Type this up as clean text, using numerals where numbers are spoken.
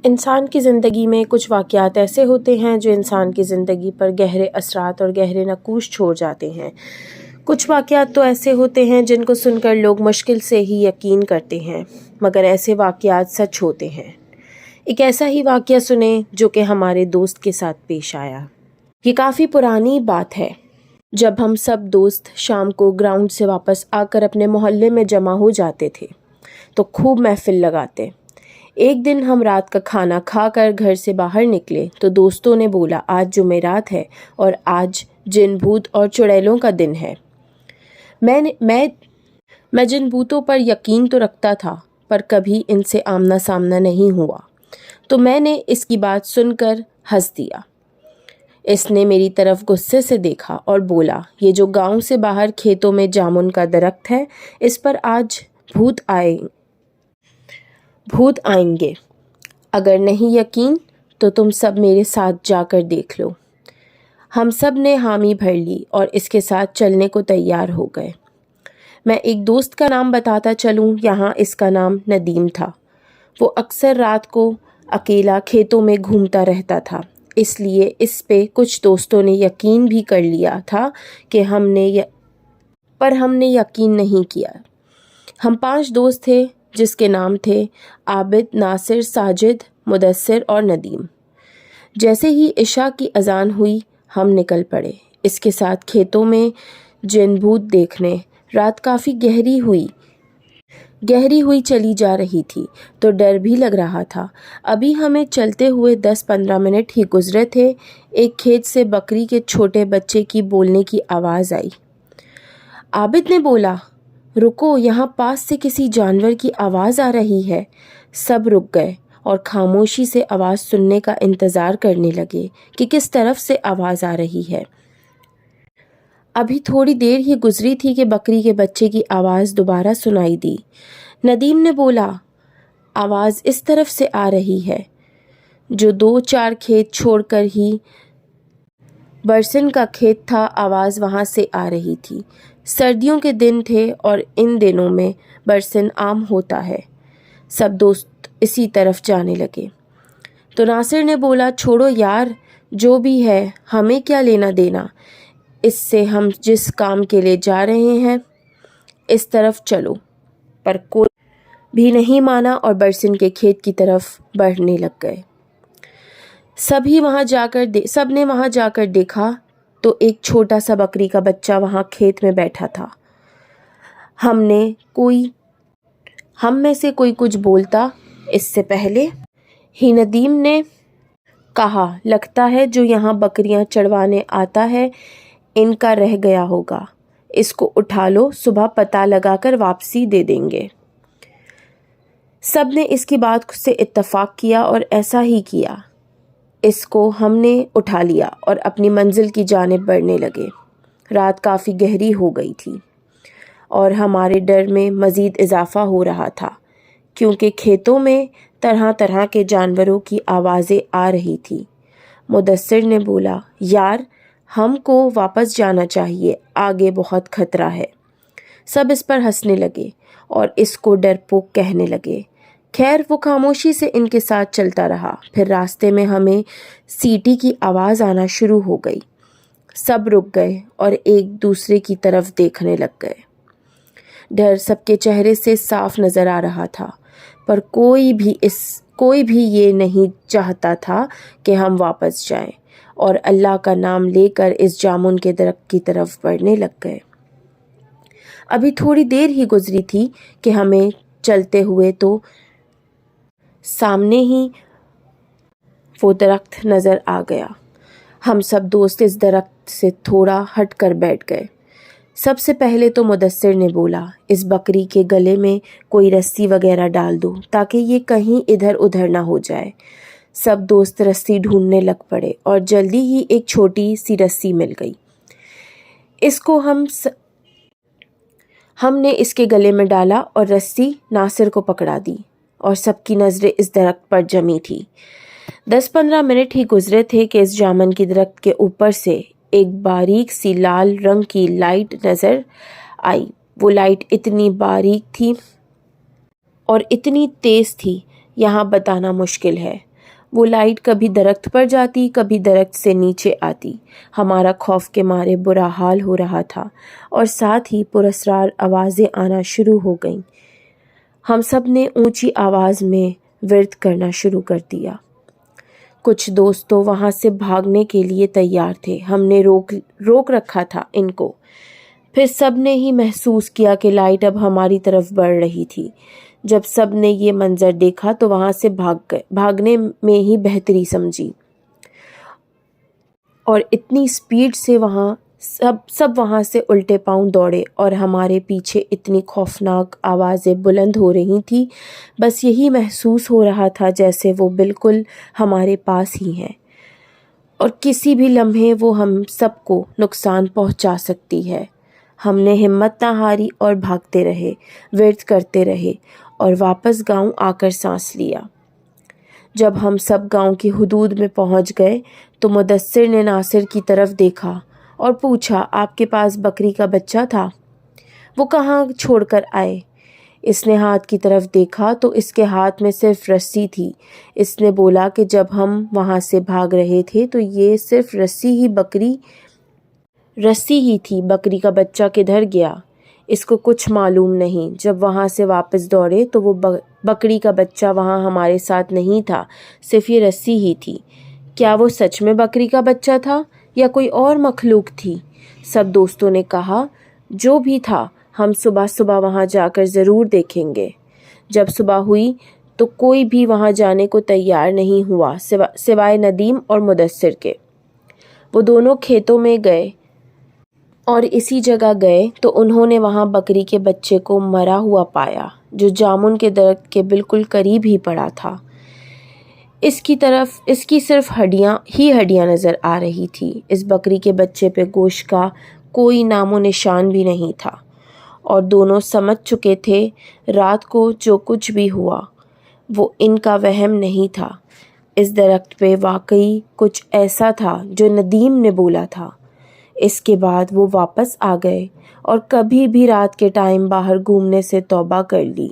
انسان کی زندگی میں کچھ واقعات ایسے ہوتے ہیں جو انسان کی زندگی پر گہرے اثرات اور گہرے نقوش چھوڑ جاتے ہیں۔ کچھ واقعات تو ایسے ہوتے ہیں جن کو سن کر لوگ مشکل سے ہی یقین کرتے ہیں، مگر ایسے واقعات سچ ہوتے ہیں۔ ایک ایسا ہی واقعہ سنیں جو کہ ہمارے دوست کے ساتھ پیش آیا۔ یہ کافی پرانی بات ہے۔ جب ہم سب دوست شام کو گراؤنڈ سے واپس آ کر اپنے محلے میں جمع ہو جاتے تھے تو خوب محفل لگاتے۔ ایک دن ہم رات کا کھانا کھا کر گھر سے باہر نکلے تو دوستوں نے بولا آج جمعرات ہے اور آج جن بھوت اور چڑیلوں کا دن ہے۔ میں جن بھوتوں پر یقین تو رکھتا تھا پر کبھی ان سے آمنا سامنا نہیں ہوا، تو میں نے اس کی بات سن کر ہنس دیا۔ اس نے میری طرف غصے سے دیکھا اور بولا یہ جو گاؤں سے باہر کھیتوں میں جامن کا درخت ہے اس پر آج بھوت آئیں گے۔ اگر نہیں یقین تو تم سب میرے ساتھ جا کر دیکھ لو۔ ہم سب نے حامی بھر لی اور اس کے ساتھ چلنے کو تیار ہو گئے۔ میں ایک دوست کا نام بتاتا چلوں، یہاں اس کا نام ندیم تھا۔ وہ اکثر رات کو اکیلا کھیتوں میں گھومتا رہتا تھا، اس لیے اس پہ کچھ دوستوں نے یقین بھی کر لیا تھا کہ ہم نے یقین نہیں کیا۔ ہم 5 دوست تھے جس کے نام تھے عابد، ناصر، ساجد، مدثر اور ندیم۔ جیسے ہی عشاء کی اذان ہوئی ہم نکل پڑے اس کے ساتھ کھیتوں میں جن بھوت دیکھنے۔ رات کافی گہری ہوئی چلی جا رہی تھی تو ڈر بھی لگ رہا تھا۔ ابھی ہمیں چلتے ہوئے 10-15 منٹ ہی گزرے تھے، ایک کھیت سے بکری کے چھوٹے بچے کی بولنے کی آواز آئی۔ عابد نے بولا رکو، یہاں پاس سے کسی جانور کی آواز آ رہی ہے۔ سب رک گئے اور خاموشی سے آواز سننے کا انتظار کرنے لگے کہ کس طرف سے آواز آ رہی ہے۔ ابھی تھوڑی دیر ہی گزری تھی کہ بکری کے بچے کی آواز دوبارہ سنائی دی۔ ندیم نے بولا آواز اس طرف سے آ رہی ہے، جو 2-4 کھیت چھوڑ کر ہی برسن کا کھیت تھا، آواز وہاں سے آ رہی تھی۔ سردیوں کے دن تھے اور ان دنوں میں برسن عام ہوتا ہے۔ سب دوست اسی طرف جانے لگے تو ناصر نے بولا چھوڑو یار، جو بھی ہے ہمیں کیا لینا دینا اس سے، ہم جس کام کے لیے جا رہے ہیں اس طرف چلو۔ پر کوئی بھی نہیں مانا اور برسن کے کھیت کی طرف بڑھنے لگ گئے۔ سب نے وہاں جا کر دیکھا تو ایک چھوٹا سا بکری کا بچہ وہاں کھیت میں بیٹھا تھا۔ ہم میں سے کوئی کچھ بولتا اس سے پہلے ہی ندیم نے کہا لگتا ہے جو یہاں بکریاں چروانے آتا ہے ان کا رہ گیا ہوگا، اس کو اٹھا لو، صبح پتہ لگا کر واپسی دے دیں گے۔ سب نے اس کی بات سے اتفاق کیا اور ایسا ہی کیا۔ اس کو ہم نے اٹھا لیا اور اپنی منزل کی جانب بڑھنے لگے۔ رات کافی گہری ہو گئی تھی اور ہمارے ڈر میں مزید اضافہ ہو رہا تھا کیونکہ کھیتوں میں طرح طرح کے جانوروں کی آوازیں آ رہی تھی۔ مدثر نے بولا یار ہم کو واپس جانا چاہیے، آگے بہت خطرہ ہے۔ سب اس پر ہنسنے لگے اور اس کو ڈرپوک کہنے لگے۔ خیر وہ خاموشی سے ان کے ساتھ چلتا رہا۔ پھر راستے میں ہمیں سیٹی کی آواز آنا شروع ہو گئی۔ سب رک گئے اور ایک دوسرے کی طرف دیکھنے لگ گئے۔ ڈر سب کے چہرے سے صاف نظر آ رہا تھا، پر کوئی بھی یہ نہیں چاہتا تھا کہ ہم واپس جائیں اور اللہ کا نام لے کر اس جامن کے درخت کی طرف بڑھنے لگ گئے۔ ابھی تھوڑی دیر ہی گزری تھی کہ ہمیں چلتے ہوئے تو سامنے ہی وہ درخت نظر آ گیا۔ ہم سب دوست اس درخت سے تھوڑا ہٹ کر بیٹھ گئے۔ سب سے پہلے تو مدثر نے بولا اس بکری کے گلے میں کوئی رسی وغیرہ ڈال دو تاکہ یہ کہیں ادھر ادھر نہ ہو جائے۔ سب دوست رسی ڈھونڈنے لگ پڑے اور جلدی ہی ایک چھوٹی سی رسی مل گئی۔ اس کو ہم نے اس کے گلے میں ڈالا اور رسی ناصر کو پکڑا دی اور سب کی نظریں اس درخت پر جمی تھی۔ 10-15 منٹ ہی گزرے تھے کہ اس جامن کی درخت کے اوپر سے ایک باریک سی لال رنگ کی لائٹ نظر آئی۔ وہ لائٹ اتنی باریک تھی اور اتنی تیز تھی یہاں بتانا مشکل ہے۔ وہ لائٹ کبھی درخت پر جاتی، کبھی درخت سے نیچے آتی۔ ہمارا خوف کے مارے برا حال ہو رہا تھا اور ساتھ ہی پراسرار آوازیں آنا شروع ہو گئیں۔ ہم سب نے اونچی آواز میں ورد کرنا شروع کر دیا۔ کچھ دوست تو وہاں سے بھاگنے کے لیے تیار تھے، ہم نے روک رکھا تھا ان کو۔ پھر سب نے ہی محسوس کیا کہ لائٹ اب ہماری طرف بڑھ رہی تھی۔ جب سب نے یہ منظر دیکھا تو وہاں سے بھاگنے میں ہی بہتری سمجھی اور اتنی سپیڈ سے سب وہاں سے الٹے پاؤں دوڑے اور ہمارے پیچھے اتنی خوفناک آوازیں بلند ہو رہی تھی، بس یہی محسوس ہو رہا تھا جیسے وہ بالکل ہمارے پاس ہی ہیں اور کسی بھی لمحے وہ ہم سب کو نقصان پہنچا سکتی ہے۔ ہم نے ہمت نہ ہاری اور بھاگتے رہے، ورد کرتے رہے اور واپس گاؤں آ کر سانس لیا۔ جب ہم سب گاؤں کی حدود میں پہنچ گئے تو مدثر نے ناصر کی طرف دیکھا اور پوچھا، آپ کے پاس بکری کا بچہ تھا؟ وہ کہاں چھوڑ کر آئے؟ اس نے ہاتھ کی طرف دیکھا تو اس کے ہاتھ میں صرف رسی تھی۔ اس نے بولا کہ جب ہم وہاں سے بھاگ رہے تھے تو یہ صرف رسی ہی تھی، بکری کا بچہ کدھر گیا؟ اس کو کچھ معلوم نہیں۔ جب وہاں سے واپس دوڑے تو وہ بکری کا بچہ وہاں ہمارے ساتھ نہیں تھا، صرف یہ رسی ہی تھی۔ کیا وہ سچ میں بکری کا بچہ تھا یا کوئی اور مخلوق تھی؟ سب دوستوں نے کہا، جو بھی تھا ہم صبح وہاں جا کر ضرور دیکھیں گے۔ جب صبح ہوئی تو کوئی بھی وہاں جانے کو تیار نہیں ہوا سوائے ندیم اور مدثر کے۔ وہ دونوں کھیتوں میں گئے اور اسی جگہ گئے تو انہوں نے وہاں بکری کے بچے کو مرا ہوا پایا جو جامن کے درخت کے بالکل قریب ہی پڑا تھا۔ اس کی صرف ہڈیاں نظر آ رہی تھی۔ اس بکری کے بچے پہ گوشت کا کوئی نام و نشان بھی نہیں تھا اور دونوں سمجھ چکے تھے رات کو جو کچھ بھی ہوا وہ ان کا وہم نہیں تھا۔ اس درخت پہ واقعی کچھ ایسا تھا جو ندیم نے بولا تھا۔ اس کے بعد وہ واپس آ گئے اور کبھی بھی رات کے ٹائم باہر گھومنے سے توبہ کر لی۔